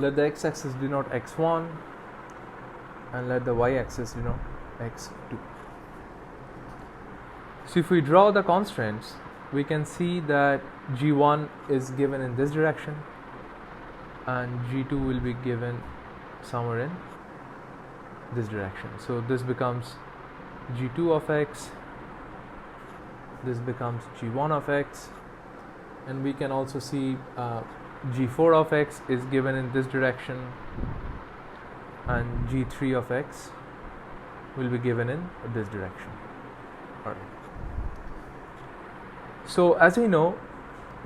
let the x-axis denote x1 and let the y-axis denote x2. So if we draw the constraints, we can see that g1 is given in this direction and g2 will be given somewhere in this direction. So this becomes g2 of x, this becomes g1 of x, and we can also see g4 of x is given in this direction and g3 of x will be given in this direction. Alright. So as we know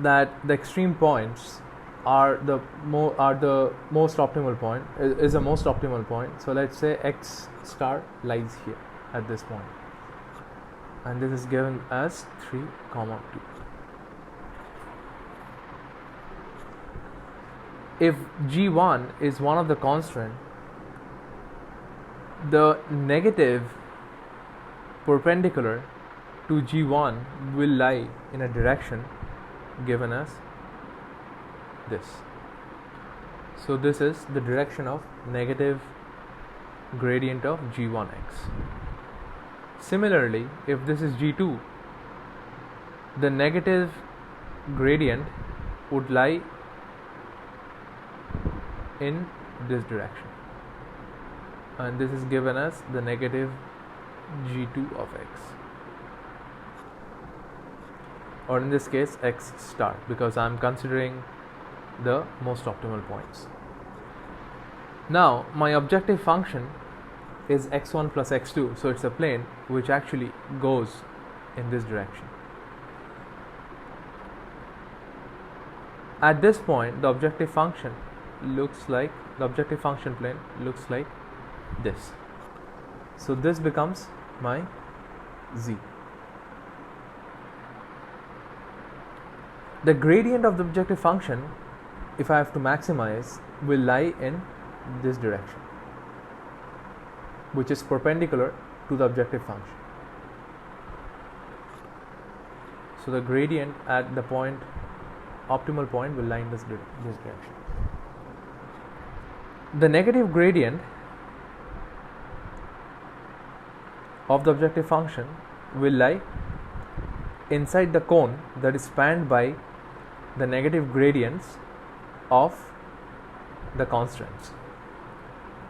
that the extreme points are the most optimal point, is the most optimal point. So let's say x star lies here at this point, and this is given as 3, 2. If g1 is one of the constant, the negative perpendicular to g1 will lie in a direction given as this. So this is the direction of negative gradient of g1x. Similarly, if this is g2, the negative gradient would lie in this direction, and this is given as the negative g2 of x, or in this case x star, because I am considering the most optimal points. Now my objective function is x1 plus x2, so it's a plane which actually goes in this direction. At this point, the objective function plane looks like this. So this becomes my z. The gradient of the objective function, if I have to maximize, will lie in this direction, which is perpendicular to the objective function. So the gradient at the optimal point will lie in this direction. The negative gradient of the objective function will lie inside the cone that is spanned by the negative gradients of the constants.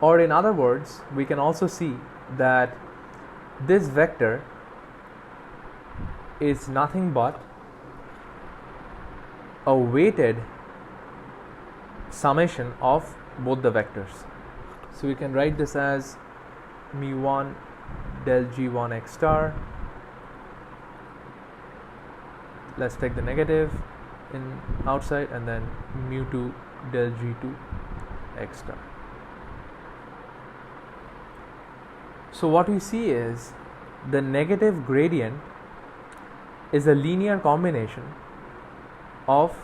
Or in other words, we can also see that this vector is nothing but a weighted summation of both the vectors. So we can write this as mu1 del g1 x star. Let's take the negative in outside, and then mu2 del g2 x star. So what we see is the negative gradient is a linear combination of,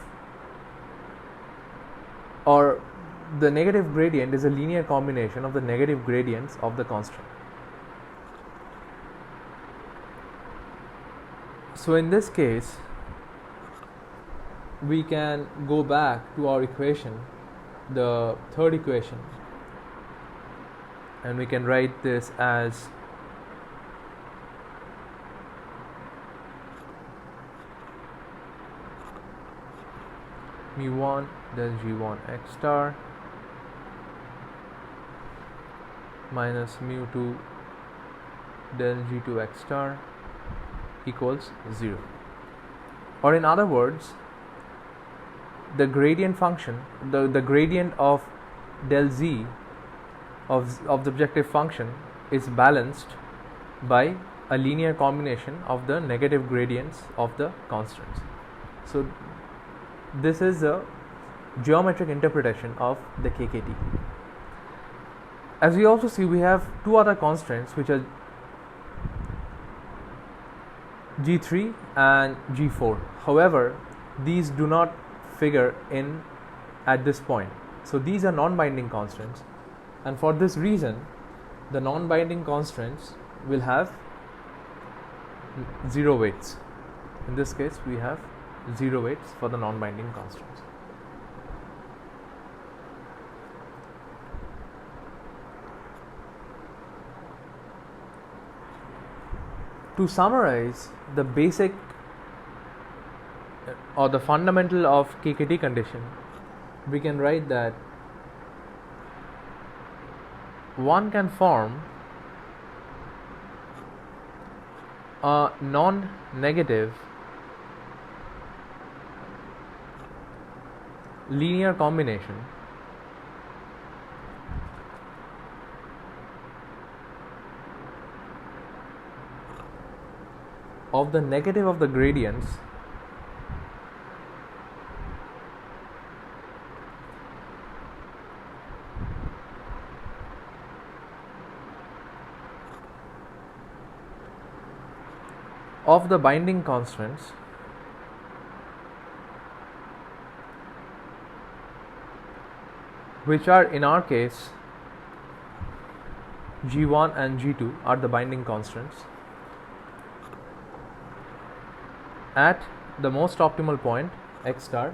or the negative gradient is a linear combination of the negative gradients of the constant. So in this case, we can go back to our equation, the third equation, and we can write this as mu1 del g1 x star minus mu2 del g2 x star equals 0. Or in other words, the gradient function, the gradient of del z of the objective function is balanced by a linear combination of the negative gradients of the constants. So this is a geometric interpretation of the KKT. As we also see, we have two other constants which are G3 and G4. However, these do not figure in at this point. So these are non-binding constants, and for this reason the non-binding constants will have 0 weights. In this case we have 0 weights for the non-binding constants. To summarize the basic or the fundamental of Tkd condition, we can write that one can form a non-negative linear combination of the negative of the gradients of the binding constants which are, in our case, G1 and G2 are the binding constants at the most optimal point x star,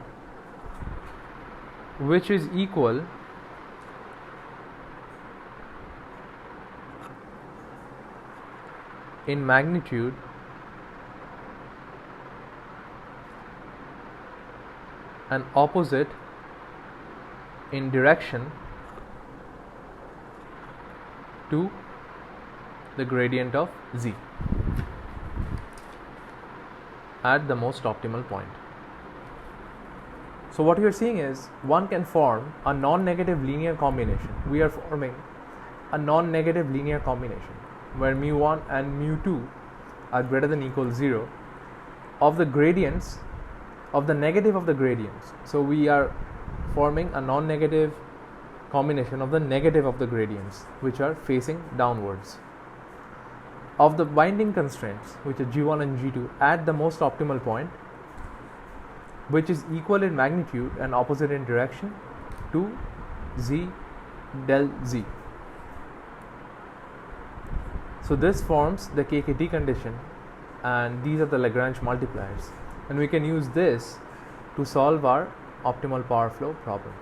which is equal in magnitude and opposite in direction to the gradient of z at the most optimal point. So what you are seeing is one can form a non-negative linear combination. We are forming a non-negative linear combination where mu1 and mu2 are greater than or equal 0 of the gradients of the negative of the gradients. So we are forming a non-negative combination of the negative of the gradients which are facing downwards of the binding constraints, which are G1 and G2 at the most optimal point, which is equal in magnitude and opposite in direction to z del z. So this forms the Tkd condition, and these are the Lagrange multipliers, and we can use this to solve our optimal power flow problem.